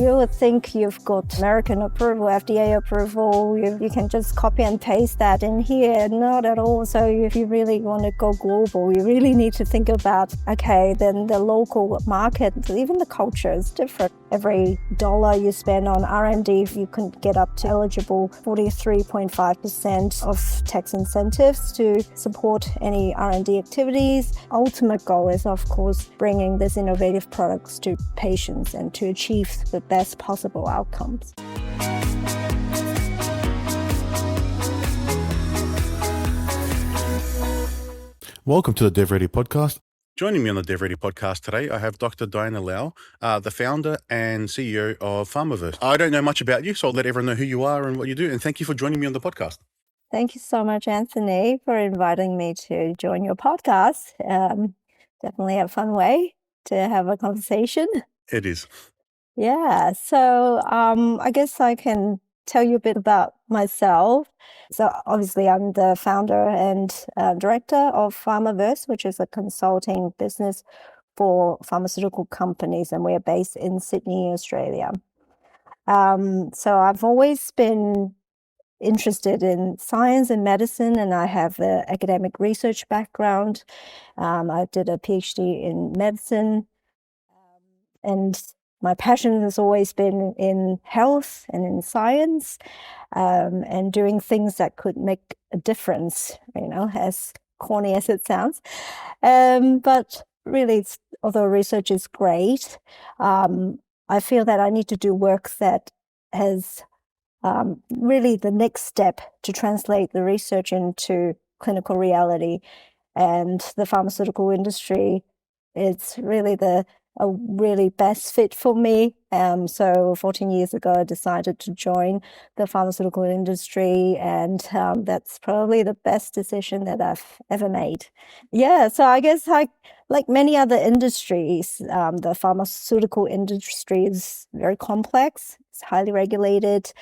You would think you've got American approval, FDA approval, you can just copy and paste that in here. Not at all. So if you really want to go global, you really need to think about, okay, then the local market, even the culture is different. Every dollar you spend on R&D, you can get up to eligible 43.5% of tax incentives to support any R&D activities. Ultimate goal is, of course, bringing these innovative products to patients and to achieve the best possible outcomes. Welcome to the DevReady podcast. Joining me on the DevReady podcast today, I have Dr. Diana Lau, the founder and CEO of PharmaVerse. I don't know much about you, so I'll let everyone know who you are and what you do. And thank you for joining me on the podcast. Thank you so much, Anthony, for inviting me to join your podcast. Definitely a fun way to have a conversation. It is. Yeah, so I guess I can tell you a bit about myself. So obviously I'm the founder and director of PharmaVerse, which is a consulting business for pharmaceutical companies, and we're based in Sydney, Australia. So I've always been interested in science and medicine, and I have an academic research background. I did a PhD in medicine, and my passion has always been in health and in science, and doing things that could make a difference, as corny as it sounds. But really, although research is great, I feel that I need to do work that has really the next step to translate the research into clinical reality. And the pharmaceutical industry, it's really a really best fit for me. So 14 years ago, I decided to join the pharmaceutical industry, and that's probably the best decision that I've ever made. Yeah, so I guess like many other industries, the pharmaceutical industry is very complex. It's highly regulated,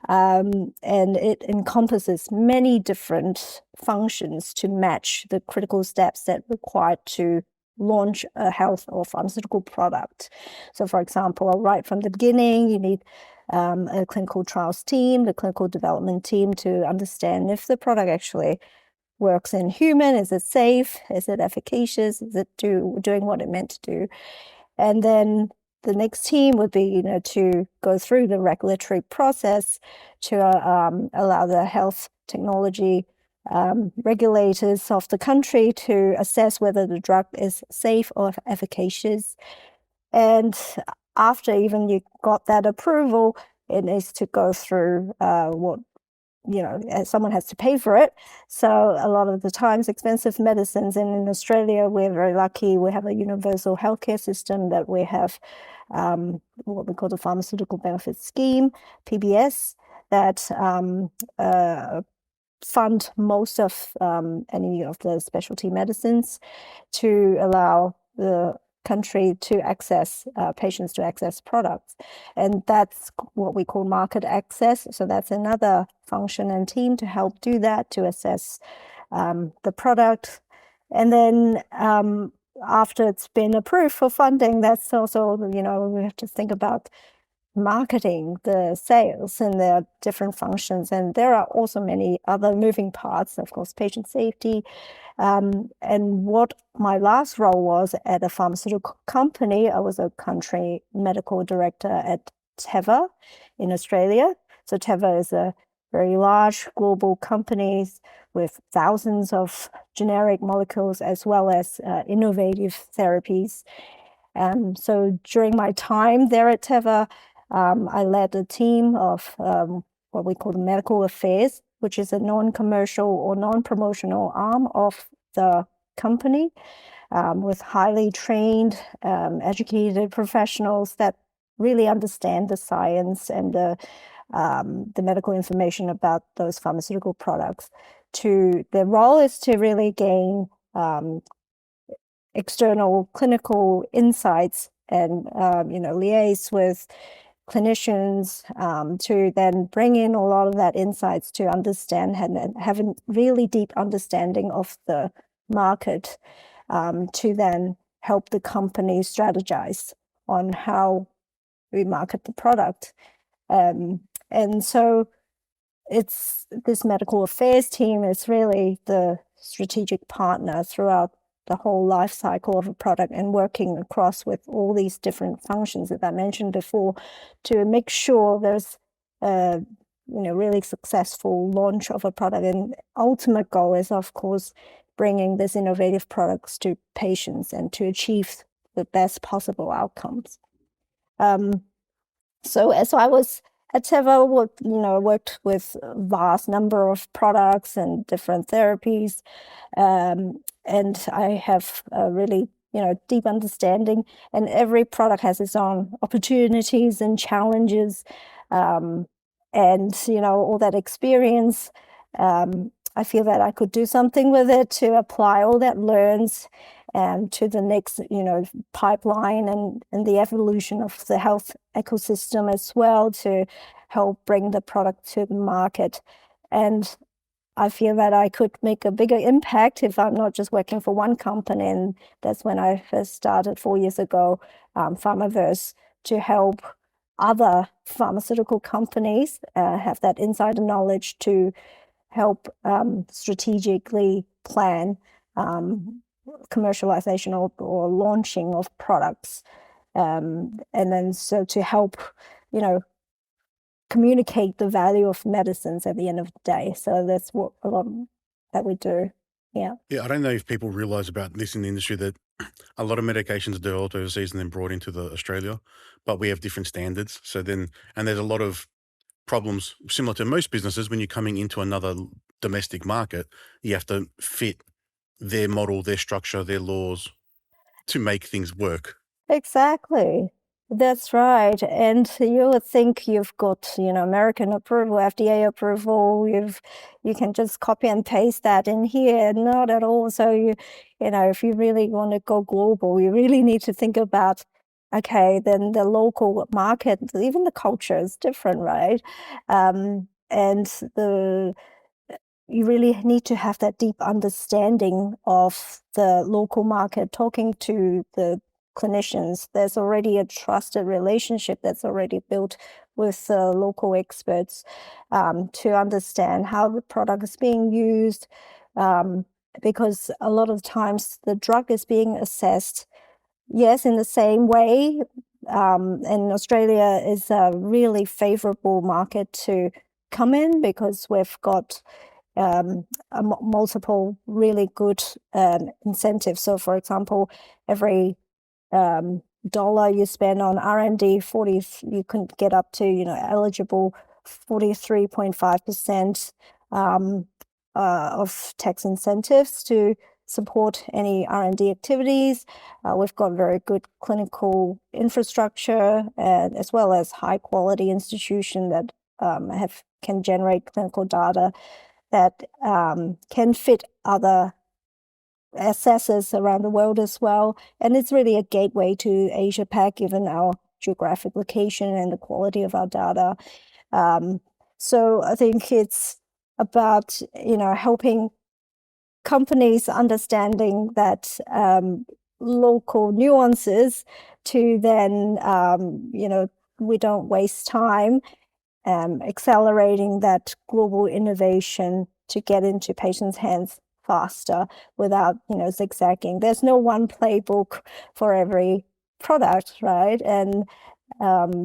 and it encompasses many different functions to match the critical steps that are required to launch a health or pharmaceutical product. So for example, right from the beginning, you need a clinical trials team, the clinical development team, to understand if the product actually works in human. Is it safe? Is it efficacious? Is it doing what it meant to do? And then the next team would be, to go through the regulatory process to allow the health technology regulators of the country to assess whether the drug is safe or efficacious. And after even you got that approval, it needs to go through someone has to pay for it. So a lot of the times, expensive medicines, and in Australia, we're very lucky. We have a universal healthcare system that we have what we call the Pharmaceutical Benefit Scheme, PBS, that fund most of any of the specialty medicines to allow the country to access patients to access products. And that's what we call market access. So that's another function and team to help do that, to assess the product. And then after it's been approved for funding, that's also, we have to think about marketing, the sales, and the different functions. And there are also many other moving parts, of course, patient safety. And what my last role was at a pharmaceutical company, I was a country medical director at Teva in Australia. So Teva is a very large global company with thousands of generic molecules as well as innovative therapies. So during my time there at Teva, I led a team of what we call medical affairs, which is a non-commercial or non-promotional arm of the company, with highly trained, educated professionals that really understand the science and the medical information about those pharmaceutical products. Their role is to really gain external clinical insights and liaise with clinicians to then bring in a lot of that insights to understand and have a really deep understanding of the market, to then help the company strategize on how we market the product. And so it's this medical affairs team is really the strategic partner throughout the whole life cycle of a product and working across with all these different functions that I mentioned before to make sure there's a really successful launch of a product. And ultimate goal is, of course, bringing these innovative products to patients and to achieve the best possible outcomes. So as I was at Teva, worked with a vast number of products and different therapies, and I have a really deep understanding. And every product has its own opportunities and challenges, and all that experience. I feel that I could do something with it to apply all that learns to the next, pipeline and the evolution of the health ecosystem as well, to help bring the product to the market. And I feel that I could make a bigger impact if I'm not just working for one company. And that's when I first started 4 years ago, PharmaVerse, to help other pharmaceutical companies have that insider knowledge to help strategically plan commercialization or launching of products, and then so to help communicate the value of medicines at the end of the day. So that's what a lot that we do. Yeah, I don't know if people realize about this in the industry, that a lot of medications are developed overseas and then brought into Australia, but we have different standards. So then, and there's a lot of problems similar to most businesses. When you're coming into another domestic market, you have to fit their model, their structure, their laws to make things work. exactly. That's right. And you would think you've got, American approval, FDA approval, you can just copy and paste that in here. Not at all. So if you really want to go global, you really need to think about, okay, then the local market, even the culture is different, right? And you really need to have that deep understanding of the local market, talking to the clinicians. There's already a trusted relationship that's already built with the local experts, to understand how the product is being used, because a lot of times the drug is being assessed, yes, in the same way. And Australia is a really favorable market to come in because we've got multiple really good incentives. So, for example, every dollar you spend on R&D, you can get up to eligible 43.5% of tax incentives to support any R&D activities. We've got very good clinical infrastructure, as well as high quality institution that can generate clinical data that can fit other assessors around the world as well. And it's really a gateway to Asia Pac, given our geographic location and the quality of our data. So I think it's about, helping companies understanding that local nuances to then, we don't waste time accelerating that global innovation to get into patients' hands faster without, zigzagging. There's no one playbook for every product, right? And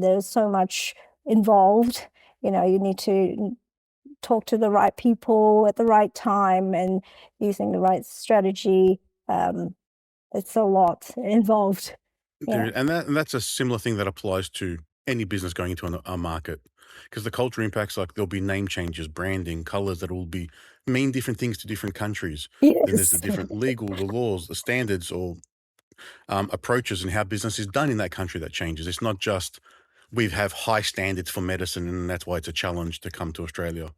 there's so much involved. You need to talk to the right people at the right time and using the right strategy. It's a lot involved. Yeah. And that's a similar thing that applies to any business going into a market, because the culture impacts, like there'll be name changes, branding, colors that will mean different things to different countries. Yes. Then there's the different the laws, the standards, or approaches and how business is done in that country that changes. It's not just we have high standards for medicine and that's why it's a challenge to come to Australia.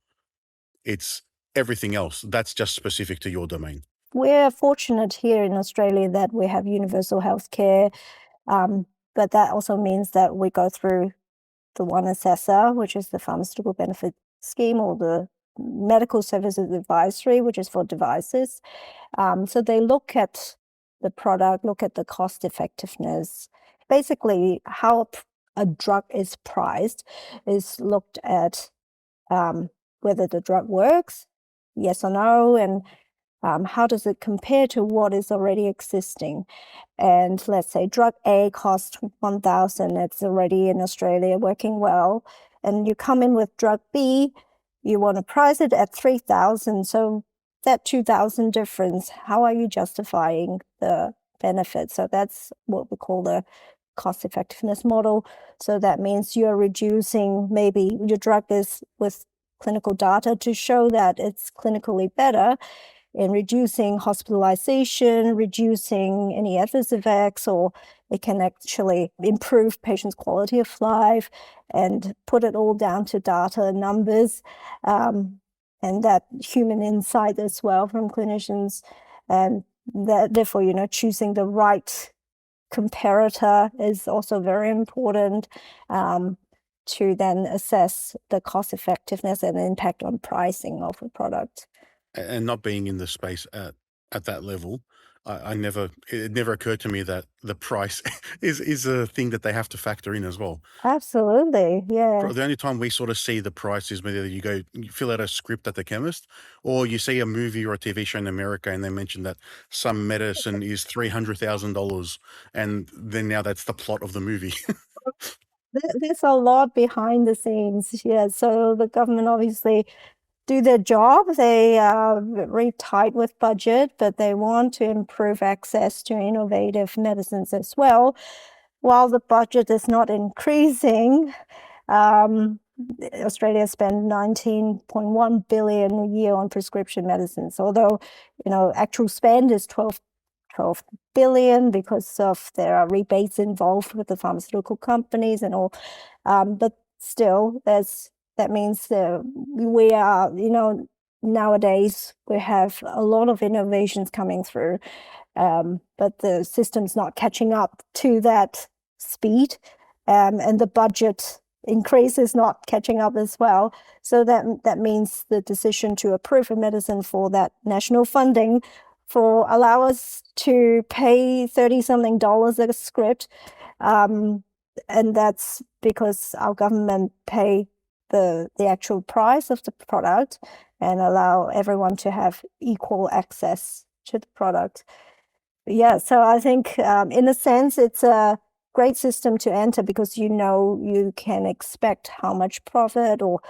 It's everything else. That's just specific to your domain. We're fortunate here in Australia that we have universal healthcare, but that also means that we go through the one assessor, which is the Pharmaceutical Benefit Scheme, or the Medical Services Advisory, which is for devices. So they look at the product, look at the cost effectiveness, basically how a drug is priced is looked at whether the drug works, yes or no, and how does it compare to what is already existing. And let's say drug A costs 1,000, it's already in Australia working well, and you come in with drug B, you want to price it at 3,000. So that 2,000 difference, how are you justifying the benefit? So that's what we call the cost effectiveness model. So that means you're reducing, maybe your drug is with clinical data to show that it's clinically better in reducing hospitalization, reducing any adverse effects, or it can actually improve patients' quality of life and put it all down to data numbers, and that human insight as well from clinicians. And therefore, choosing the right comparator is also very important to then assess the cost effectiveness and impact on pricing of a product. And not being in the space at that level, it never occurred to me that the price is a thing that they have to factor in as well. Absolutely, yeah. The only time we sort of see the price is whether you fill out a script at the chemist, or you see a movie or a TV show in America and they mention that some medicine is $300,000, and then now that's the plot of the movie. There's a lot behind the scenes, yeah. So the government obviously do their job. They are very tight with budget, but they want to improve access to innovative medicines as well. While the budget is not increasing, Australia spends 19.1 billion a year on prescription medicines, although actual spend is 12 billion because there are rebates involved with the pharmaceutical companies and all. But still, that means we are, nowadays we have a lot of innovations coming through, but the system's not catching up to that speed, and the budget increase is not catching up as well. So that means the decision to approve a medicine for that national funding allow us to pay $30-something a script, and that's because our government pay the actual price of the product and allow everyone to have equal access to the product. Yeah, so I think in a sense it's a great system to enter because you can expect how much profit or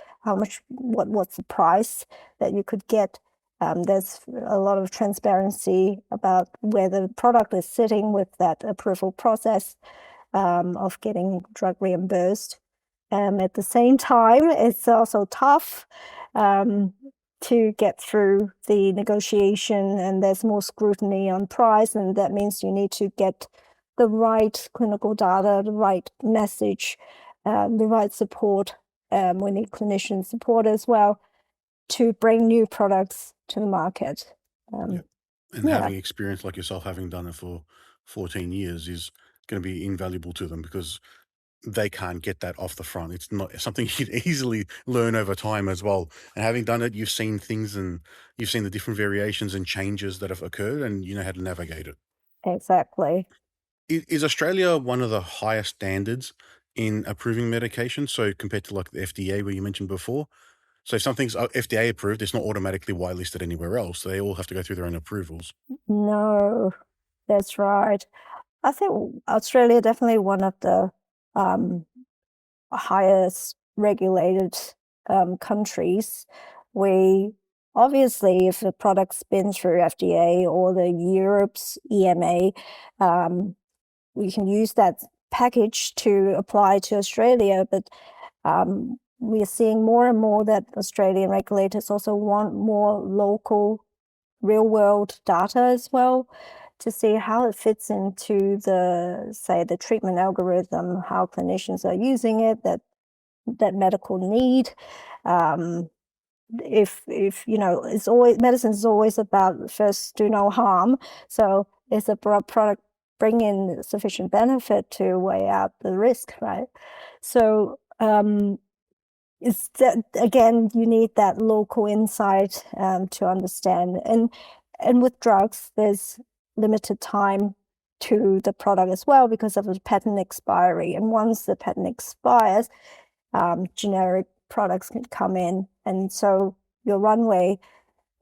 what's the price that you could get. There's a lot of transparency about where the product is sitting with that approval process of getting drug reimbursed. At the same time, it's also tough to get through the negotiation, and there's more scrutiny on price, and that means you need to get the right clinical data, the right message, the right support. We need clinician support as well to bring new products to the market. And having experience like yourself, having done it for 14 years, is going to be invaluable to them because they can't get that off the front. It's not something you can easily learn over time as well. And having done it, you've seen things and you've seen the different variations and changes that have occurred, and you know how to navigate it. Exactly. Is Australia one of the highest standards in approving medication? So compared to like the FDA, where you mentioned before, so if something's FDA approved, it's not automatically whitelisted anywhere else. They all have to go through their own approvals. No, that's right. I think Australia definitely one of the highest regulated countries. We obviously, if a product's been through FDA or the Europe's EMA, we can use that package to apply to Australia. But we are seeing more and more that Australian regulators also want more local, real-world data as well to see how it fits into the treatment algorithm, how clinicians are using it, that medical need. If it's always, medicine is always about first do no harm. So is a product bring in sufficient benefit to weigh out the risk, right? So it's that, again, you need that local insight to understand. And with drugs, there's limited time to the product as well because of the patent expiry. And once the patent expires, generic products can come in. And so your runway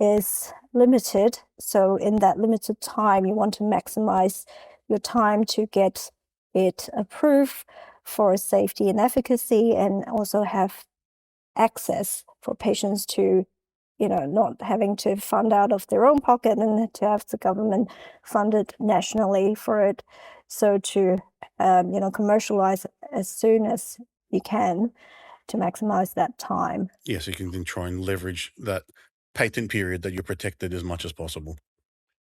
is limited. So in that limited time, you want to maximize your time to get it approved for safety and efficacy, and also have access for patients to, not having to fund out of their own pocket and to have the government fund it nationally for it. So to, commercialize as soon as you can to maximize that time. Yeah, so you can then try and leverage that patent period that you're protected as much as possible.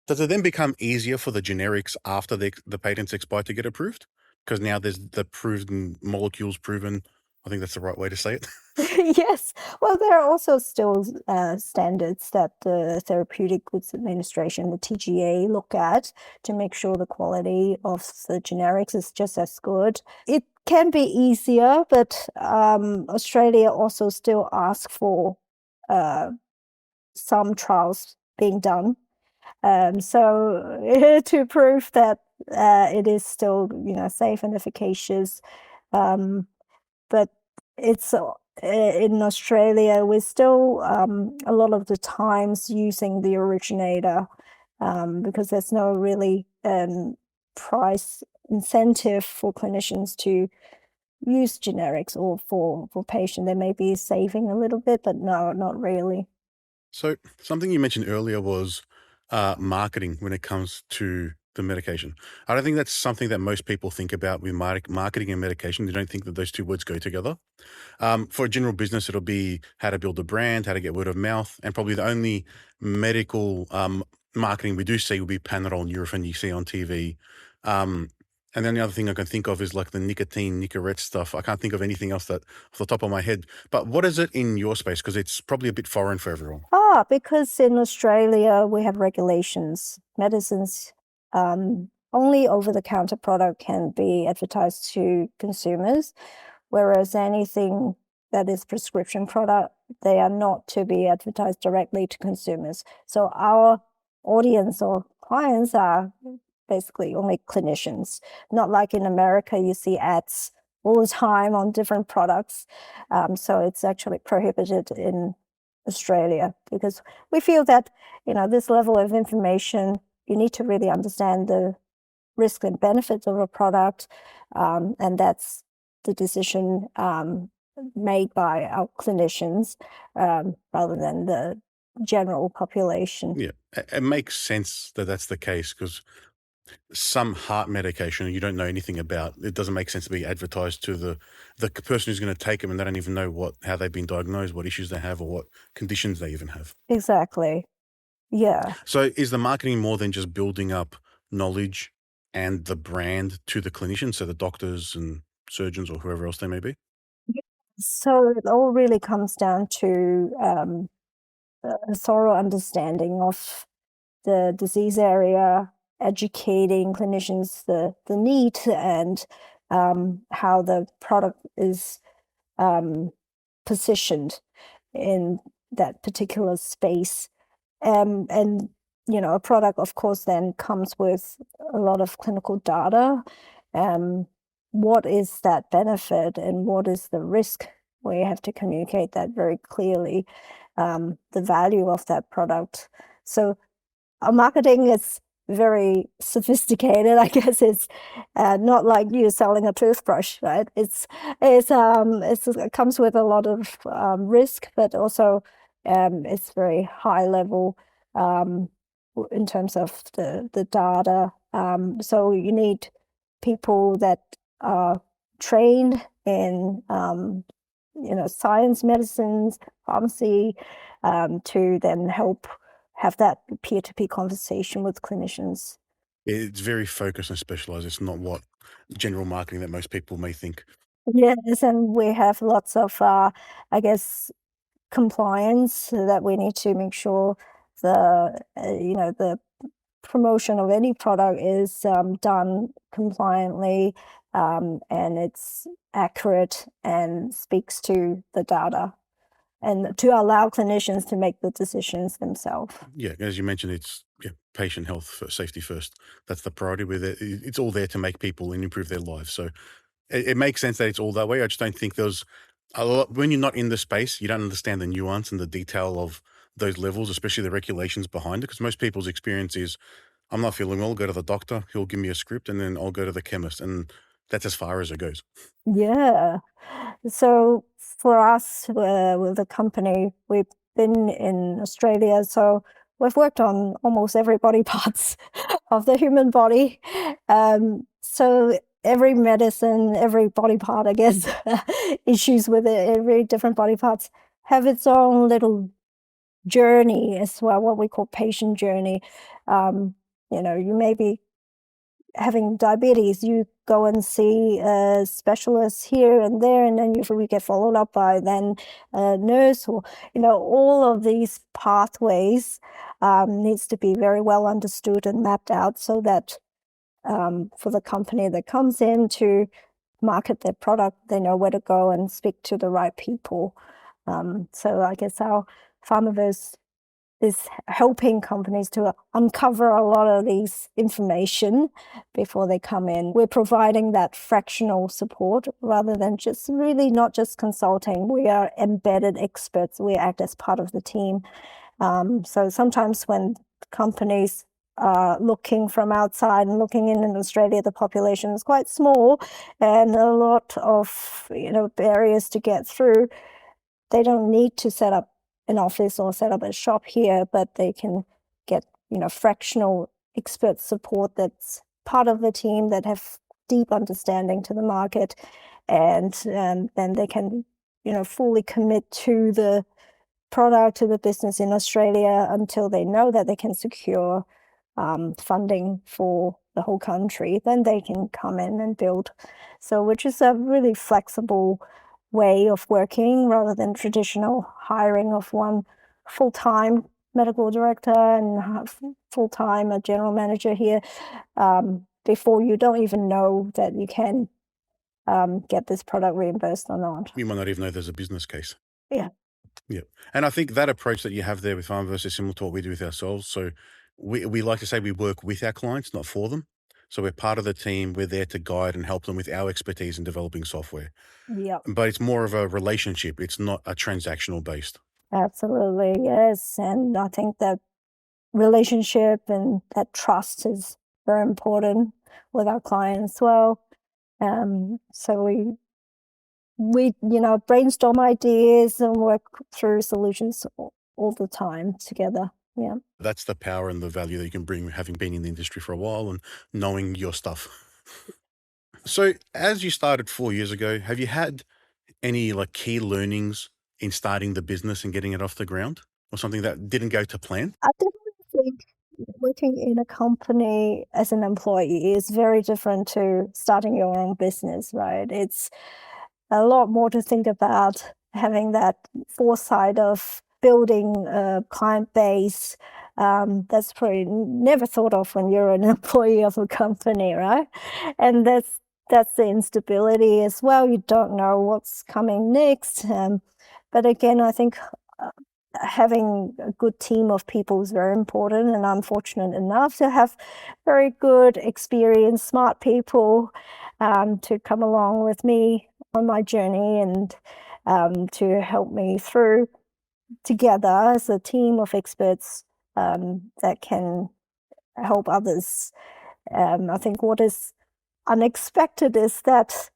Does it then become easier for the generics after the patents expire to get approved? Because now there's the proven molecules proven. I think that's the right way to say it. Yes. Well, there are also still standards that the Therapeutic Goods Administration, the TGA, look at to make sure the quality of the generics is just as good. It can be easier, but Australia also still asks for some trials being done. So to prove that it is still, safe and efficacious. But it's in Australia, we're still a lot of the times using the originator because there's no really price incentive for clinicians to use generics, or for patient. They may be saving a little bit, but no, not really. So something you mentioned earlier was marketing when it comes to the medication. I don't think that's something that most people think about with marketing and medication. They don't think that those two words go together. For a general business, it'll be how to build a brand, how to get word of mouth, and probably the only medical marketing we do see will be Panadol and Nurofen you see on TV. And then the other thing I can think of is like the Nicorette stuff. I can't think of anything else that off the top of my head. But what is it in your space? Because it's probably a bit foreign for everyone. Because in Australia, we have regulations. Medicines, only over-the-counter product can be advertised to consumers, whereas anything that is prescription product, they are not to be advertised directly to consumers. So our audience or clients are basically only clinicians. Not like in America, you see ads all the time on different products. So it's actually prohibited in Australia because we feel that, this level of information, you need to really understand the risks and benefits of a product. And that's the decision made by our clinicians rather than the general population. Yeah, it makes sense that that's the case because some heart medication you don't know anything about. It doesn't make sense to be advertised to the person who's going to take them, and they don't even know how they've been diagnosed, what issues they have, or what conditions they even have. Exactly. Yeah. So is the marketing more than just building up knowledge and the brand to the clinicians, so the doctors and surgeons or whoever else they may be? So it all really comes down to a thorough understanding of the disease area, educating clinicians the need, and how the product is positioned in that particular space. And a product, of course, then comes with a lot of clinical data. What is that benefit and what is the risk? We have to communicate that very clearly, the value of that product. So our marketing is very sophisticated. I guess it's not like you selling a toothbrush, right? It comes with a lot of risk, but also it's very high level in terms of the data. So you need people that are trained in science, medicines, pharmacy, to then help have that peer-to-peer conversation with clinicians. It's very focused and specialized. It's not what general marketing that most people may think. Yes, and we have lots of, I guess, compliance that we need to make sure the promotion of any product is done compliantly, and it's accurate and speaks to the data. and to allow clinicians to make the decisions themselves. Yeah, as you mentioned, it's patient health first, safety first. That's the priority. With it, it's all there to make people and improve their lives. So it makes sense that it's all that way. I just don't think there's a lot when you're not in the space, you don't understand the nuance and the detail of those levels, especially the regulations behind it. Because most people's experience is, I'm not feeling well, I'll go to the doctor, he'll give me a script, and then I'll go to the chemist, and that's as far as it goes. Yeah. So for us, with the company, we've been in Australia, so we've worked on almost every body parts of the human body. So every medicine, every body part, I guess, issues with it, every different body parts have its own little journey as well, what we call patient journey. You may be having diabetes, you go and see a specialist here and there, and then we get followed up by then a nurse, or all of these pathways needs to be very well understood and mapped out so that for the company that comes in to market their product, they know where to go and speak to the right people. So I guess our PharmaVerse is helping companies to uncover a lot of these information before they come in. We're providing that fractional support rather than just really not just consulting. We are embedded experts. We act as part of the team. So sometimes when companies are looking from outside and looking in Australia, the population is quite small and a lot of barriers to get through. They don't need to set up an office or set up a shop here, but they can get fractional expert support that's part of the team that have deep understanding to the market, and then they can fully commit to the product, to the business in Australia until they know that they can secure funding for the whole country. Then they can come in and build. So which is a really flexible way of working rather than traditional hiring of one full-time medical director and full-time a general manager here before you don't even know that you can get this product reimbursed or not. You might not even know there's a business case. Yeah. Yeah. And I think that approach that you have there with PharmaVerse is similar to what we do with ourselves. So we like to say we work with our clients, not for them. So we're part of the team. We're there to guide and help them with our expertise in developing software. Yeah. But it's more of a relationship. It's not a transactional based. Absolutely, yes. And I think that relationship and that trust is very important with our clients as well. So we brainstorm ideas and work through solutions all the time together. Yeah. That's the power and the value that you can bring having been in the industry for a while and knowing your stuff. So as you started 4 years ago, have you had any key learnings in starting the business and getting it off the ground, or something that didn't go to plan? I definitely think working in a company as an employee is very different to starting your own business, right? It's a lot more to think about, having that foresight of building a client base. That's probably never thought of when you're an employee of a company, right? And that's the instability as well. You don't know what's coming next. But again, I think having a good team of people is very important, and I'm fortunate enough to have very good, experienced, smart people to come along with me on my journey and to help me through together as a team of experts that can help others. I think what is unexpected is that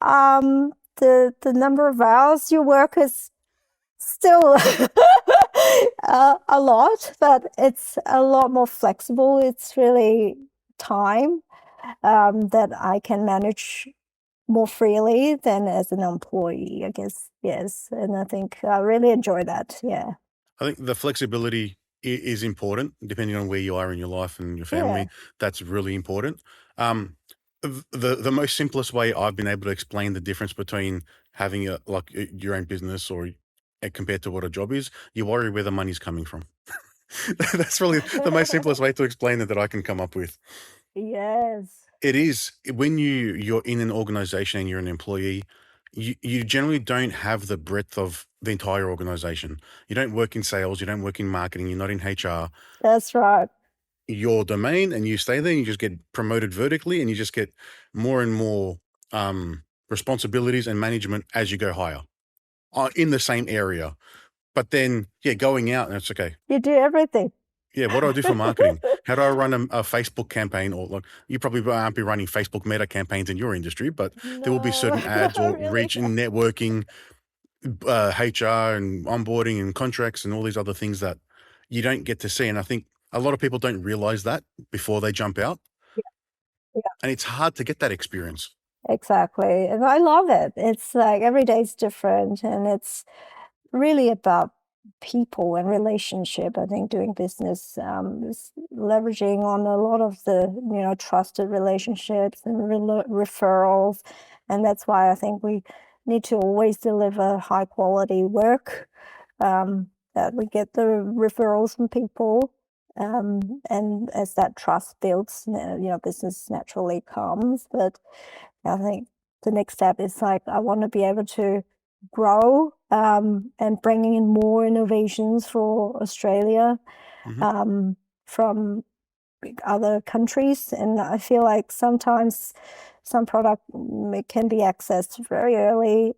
the number of hours you work is still a lot, but it's a lot more flexible. It's really time that I can manage more freely than as an employee, I guess. Yes. And I think I really enjoy that. Yeah. I think the flexibility is important depending on where you are in your life and your family. Yeah. That's really important. The most simplest way I've been able to explain the difference between having your own business or compared to what a job is, you worry where the money's coming from. That's really the most simplest way to explain it that I can come up with. Yes. It is when you're in an organization and you're an employee, you generally don't have the breadth of the entire organization. You don't work in sales, you don't work in marketing, you're not in HR. That's right. Your domain, and you stay there, and you just get promoted vertically, and you just get more and more responsibilities and management as you go higher in the same area. But then, going out, and it's okay. You do everything. Yeah, what do I do for marketing? How do I run a Facebook campaign? Or like, you probably aren't be running Facebook meta campaigns in your industry, but there will be No, certain ads or really. reach and networking, HR and onboarding and contracts and all these other things that you don't get to see. And I think a lot of people don't realize that before they jump out. Yeah, And it's hard to get that experience. exactly. And I love it. It's like every day's different, and it's really about people and relationship. I think doing business is leveraging on a lot of the trusted relationships and referrals, and that's why I think we need to always deliver high quality work. That we get the referrals from people, and as that trust builds, business naturally comes. But I think the next step is like I want to be able to grow and bringing in more innovations for Australia from other countries. And I feel like sometimes some product can be accessed very early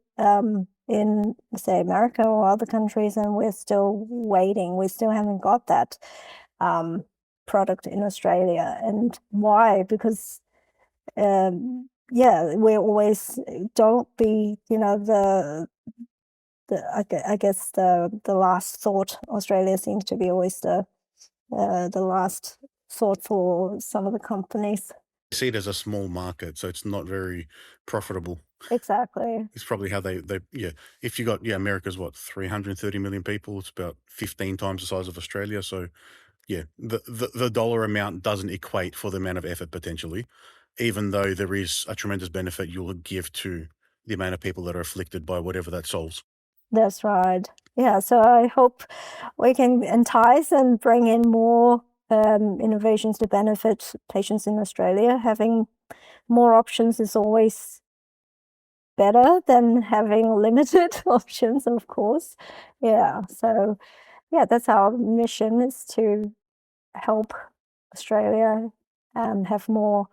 in, say, America or other countries, and we're still waiting. We still haven't got that product in Australia. And why? Because we always don't be, I guess the last thought. Australia seems to be always the last thought for some of the companies. I see it as a small market, so it's not very profitable. Exactly. It's probably how they if you got, America's what, 330 million people, it's about 15 times the size of Australia. So the dollar amount doesn't equate for the amount of effort potentially, even though there is a tremendous benefit you'll give to the amount of people that are afflicted by whatever that solves. That's right. Yeah, so I hope we can entice and bring in more innovations to benefit patients in Australia. Having more options is always better than having limited options, of course. Yeah, so that's our mission, is to help Australia have more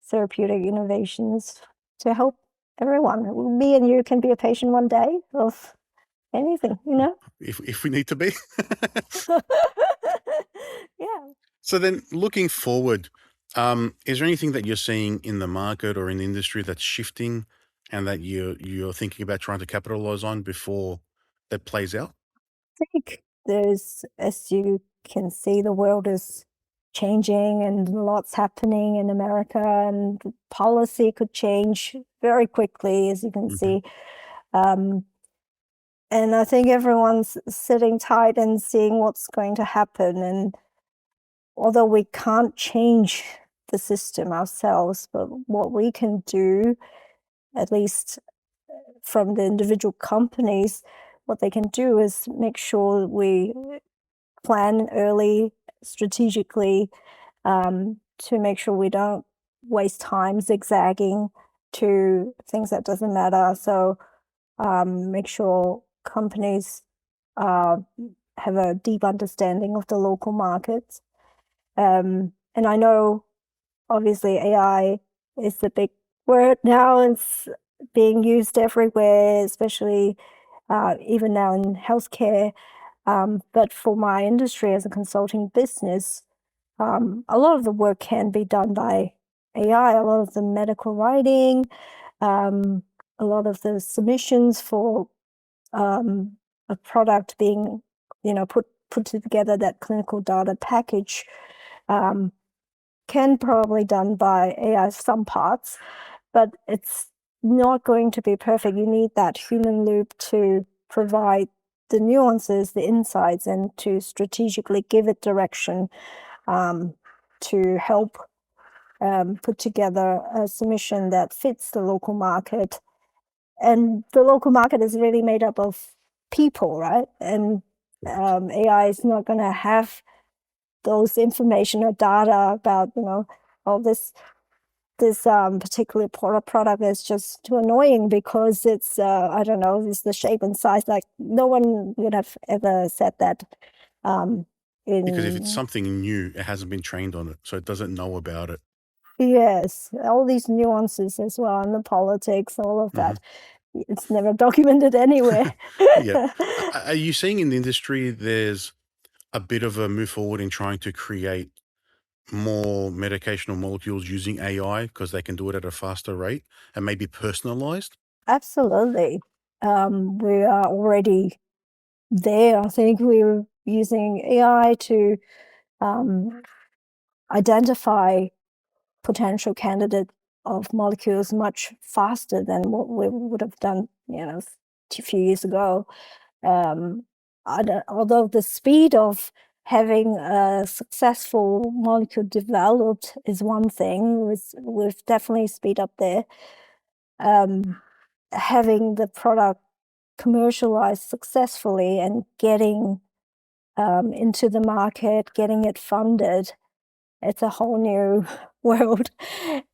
therapeutic innovations to help everyone. Me and you can be a patient one day of anything, If we need to be. Yeah. So then, looking forward, is there anything that you're seeing in the market or in the industry that's shifting, and that you're thinking about trying to capitalize on before that plays out? I think there's, as you can see, the world is changing and lots happening in America, and policy could change very quickly, as you can Hmm. see. Um, and I think everyone's sitting tight and seeing what's going to happen. And although we can't change the system ourselves, but what we can do, at least from the individual companies, what they can do is make sure we plan early, strategically, to make sure we don't waste time zigzagging to things that doesn't matter. So make sure companies have a deep understanding of the local markets. And I know, obviously, AI is the big word now. It's being used everywhere, especially even now in healthcare. But for my industry as a consulting business, a lot of the work can be done by AI, a lot of the medical writing, um, a lot of the submissions for a product being, put together, that clinical data package, can probably done by AI some parts, but it's not going to be perfect. You need that human loop to provide the nuances, the insights, and to strategically give it direction, to help put together a submission that fits the local market. And the local market is really made up of people, right? And AI is not going to have those information or data about, all this this particular product is just too annoying because it's I don't know, it's the shape and size. Like no one would have ever said that. Because if it's something new, it hasn't been trained on it, so it doesn't know about it. Yes, all these nuances as well, and the politics, all of that. It's never documented anywhere. Yeah. Are you seeing in the industry there's a bit of a move forward in trying to create more medicational molecules using AI because they can do it at a faster rate and maybe personalized? Absolutely. We are already there. I think we're using AI to identify potential candidate of molecules much faster than what we would have done, a few years ago. Although the speed of having a successful molecule developed is one thing, we've definitely speed up there. Having the product commercialized successfully and getting into the market, getting it funded, it's a whole new world.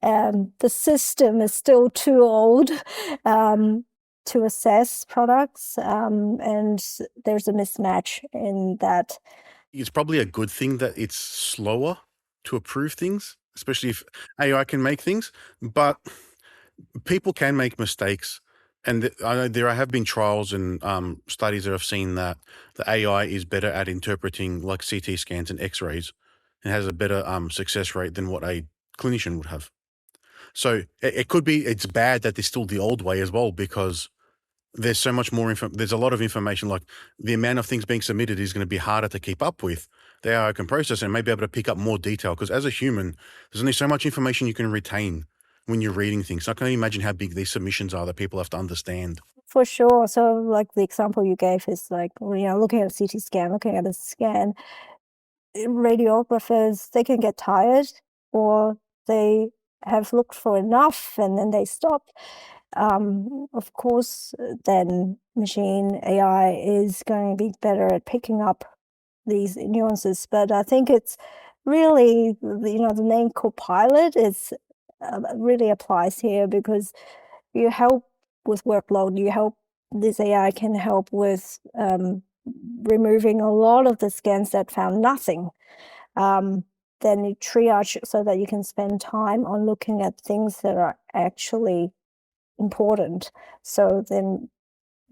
The system is still too old to assess products, and there's a mismatch in that. It's probably a good thing that it's slower to approve things, especially if AI can make things, but people can make mistakes. And I know there have been trials and studies that have seen that the AI is better at interpreting like CT scans and X-rays and has a better success rate than what a clinician would have. So it could be it's bad that there's still the old way as well, because there's so much more there's a lot of information, like the amount of things being submitted is going to be harder to keep up with. The AI can process and may be able to pick up more detail, because as a human, there's only so much information you can retain when you're reading things. So I can only imagine how big these submissions are that people have to understand. For sure. So like the example you gave is like, looking at a CT scan, looking at a scan, radiographers, they can get tired, or they have looked for enough and then they stop. Of course, then machine AI is going to be better at picking up these nuances. But I think it's really, the name Copilot is really applies here, because you help with workload. This AI can help with removing a lot of the scans that found nothing. Then you triage so that you can spend time on looking at things that are actually important. So then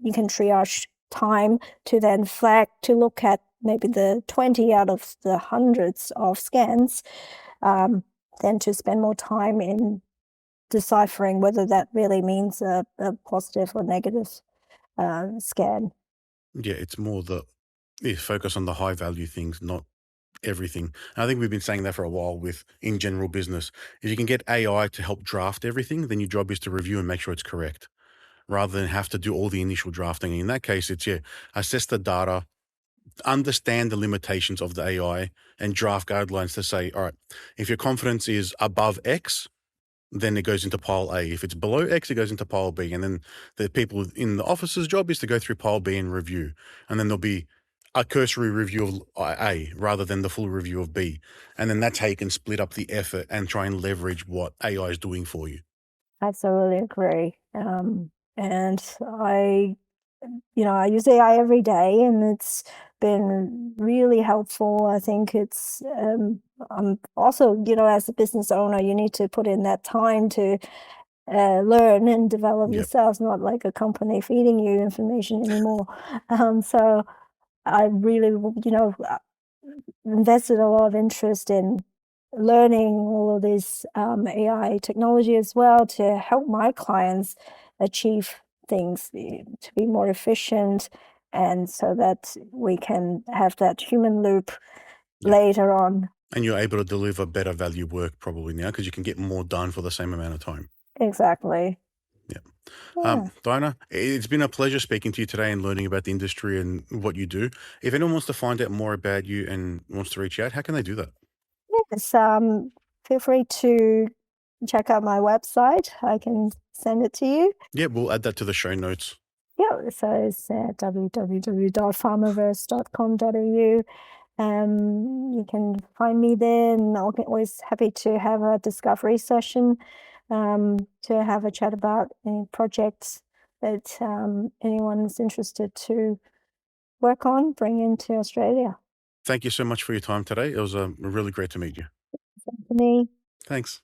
you can triage time to then flag to look at maybe the 20 out of the hundreds of scans, then to spend more time in deciphering whether that really means a positive or negative scan. Yeah, it's more focus on the high value things, not everything. And I think we've been saying that for a while in general business. If you can get AI to help draft everything, then your job is to review and make sure it's correct, rather than have to do all the initial drafting. And in that case, it's assess the data, understand the limitations of the AI, and draft guidelines to say, all right, if your confidence is above X, then it goes into pile A. If it's below X, it goes into pile B. And then the people in the office's job is to go through pile B and review. And then there'll be a cursory review of A rather than the full review of B. And then that's how you can split up the effort and try and leverage what AI is doing for you. Absolutely agree. And I use AI every day, and it's been really helpful. I think it's also, as a business owner, you need to put in that time to learn and develop Yep. yourself, not like a company feeding you information anymore. So I really, invested a lot of interest in learning all of this AI technology as well, to help my clients achieve things, to be more efficient, and so that we can have that human loop later on. And you're able to deliver better value work probably now, because you can get more done for the same amount of time. Exactly. Yeah. Diana, it's been a pleasure speaking to you today and learning about the industry and what you do. If anyone wants to find out more about you and wants to reach out, how can they do that? Yes, feel free to check out my website. I can send it to you. Yeah, we'll add that to the show notes. Yeah, so it's www.pharmaverse.com.au. You can find me there, and I'll get always happy to have a discovery session, to have a chat about any projects that anyone's interested to work on, bring into Australia. Thank you so much for your time today. It was really great to meet you. Anthony. Thanks.